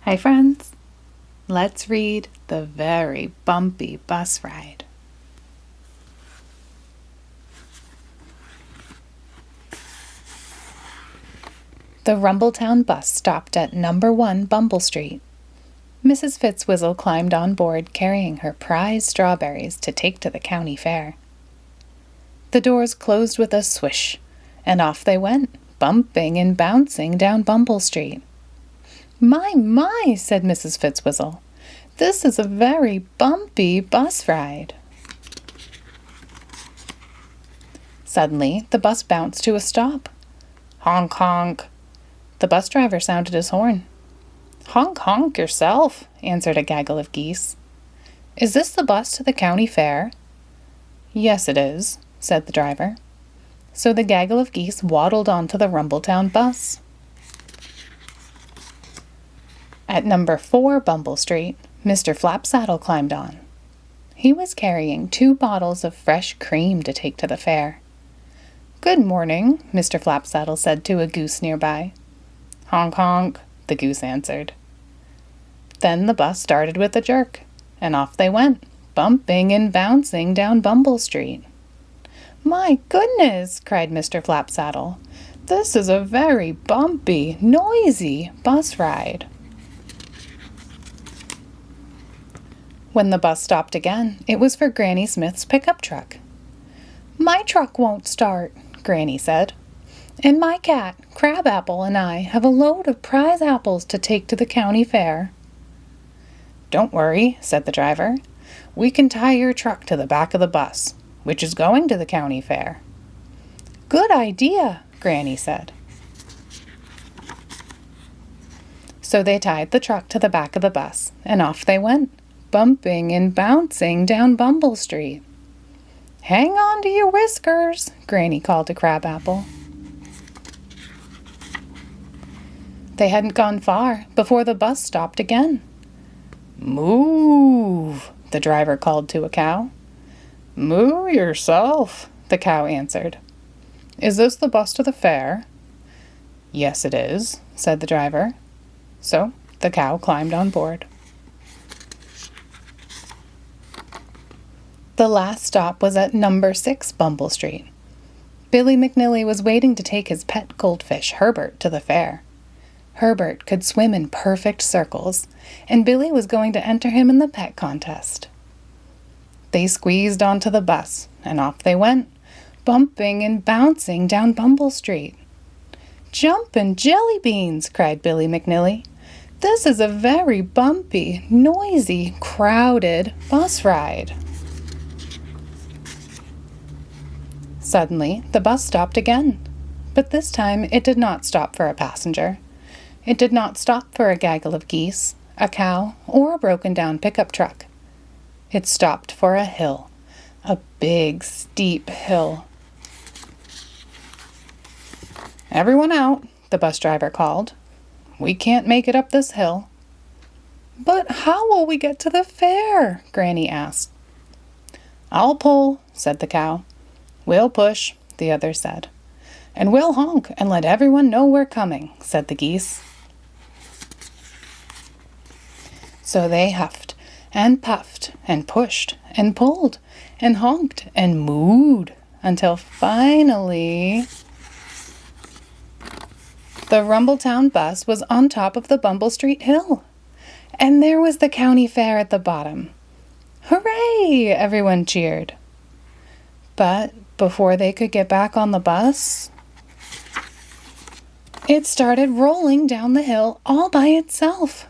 Hi friends, let's read The Very Bumpy Bus Ride. The Rumbletown bus stopped at number 1 Bumble Street. Mrs. Fitzwizzle climbed on board carrying her prize strawberries to take to the county fair. The doors closed with a swish, and off they went, bumping and bouncing down Bumble Street. My, said Mrs. Fitzwizzle. This is a very bumpy bus ride. Suddenly, the bus bounced to a stop. Honk, honk. The bus driver sounded his horn. Honk, honk yourself, answered a gaggle of geese. Is this the bus to the county fair? Yes, it is, said the driver. So the gaggle of geese waddled onto the Rumbletown bus. At number 4 Bumble Street, Mr. Flapsaddle climbed on. He was carrying 2 bottles of fresh cream to take to the fair. Good morning, Mr. Flapsaddle said to a goose nearby. Honk, honk, the goose answered. Then the bus started with a jerk, and off they went, bumping and bouncing down Bumble Street. My goodness, cried Mr. Flapsaddle. This is a very bumpy, noisy bus ride. When the bus stopped again, it was for Granny Smith's pickup truck. My truck won't start, Granny said. And my cat, Crabapple, and I have a load of prize apples to take to the county fair. Don't worry, said the driver. We can tie your truck to the back of the bus, which is going to the county fair. Good idea, Granny said. So they tied the truck to the back of the bus, and off they went, bumping and bouncing down Bumble Street. Hang on to your whiskers, Granny called to Crabapple. They hadn't gone far before the bus stopped again. Move, the driver called to a cow. Moo yourself, the cow answered. Is this the bus to the fair? Yes, it is, said the driver. So the cow climbed on board. The last stop was at number 6 Bumble Street. Billy McNilly was waiting to take his pet goldfish, Herbert, to the fair. Herbert could swim in perfect circles, and Billy was going to enter him in the pet contest. They squeezed onto the bus, and off they went, bumping and bouncing down Bumble Street. Jumpin' jelly beans, cried Billy McNilly. This is a very bumpy, noisy, crowded bus ride. Suddenly, the bus stopped again, but this time it did not stop for a passenger. It did not stop for a gaggle of geese, a cow, or a broken-down pickup truck. It stopped for a hill, a big, steep hill. Everyone out, the bus driver called. We can't make it up this hill. But how will we get to the fair? Granny asked. I'll pull, said the cow. We'll push, the other said. And we'll honk and let everyone know we're coming, said the geese. So they huffed and puffed and pushed and pulled and honked and mooed until finally the Rumbletown bus was on top of the Bumble Street hill. And there was the county fair at the bottom. Hooray! Everyone cheered. But before they could get back on the bus, it started rolling down the hill all by itself.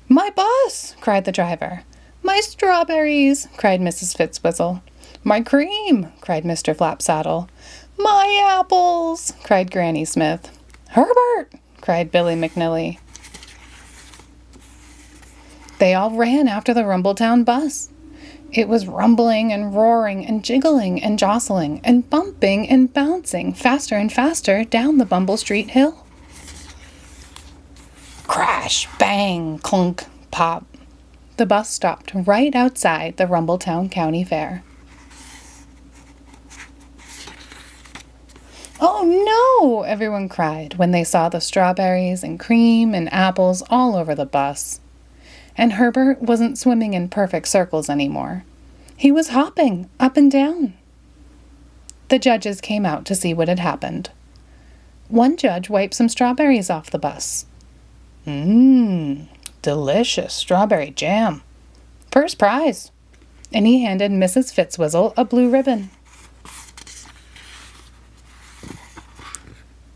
My bus, cried the driver. My strawberries, cried Mrs. Fitzwizzle. My cream, cried Mr. Flapsaddle. My apples, cried Granny Smith. Herbert, cried Billy McNilly. They all ran after the Rumbletown bus. It was rumbling and roaring and jiggling and jostling and bumping and bouncing faster and faster down the Bumble Street hill. Crash, bang, clunk, pop. The bus stopped right outside the Rumbletown County Fair. Oh "Oh no!" everyone cried when they saw the strawberries and cream and apples all over the bus. And Herbert wasn't swimming in perfect circles anymore. He was hopping up and down. The judges came out to see what had happened. One judge wiped some strawberries off the bus. Delicious strawberry jam. First prize. And he handed Mrs. Fitzwhistle a blue ribbon.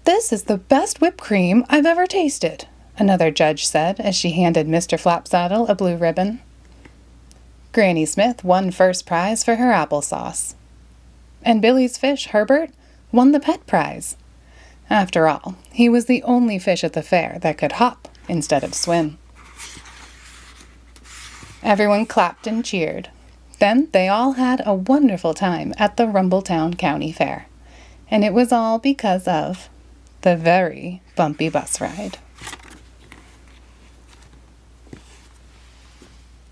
"This is the best whipped cream I've ever tasted," another judge said as she handed Mr. Flapsaddle a blue ribbon. Granny Smith won first prize for her applesauce. And Billy's fish, Herbert, won the pet prize. After all, he was the only fish at the fair that could hop instead of swim. Everyone clapped and cheered. Then they all had a wonderful time at the Rumbletown County Fair. And it was all because of the Very Bumpy Bus Ride.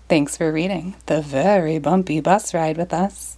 Thanks for reading The Very Bumpy Bus Ride with us.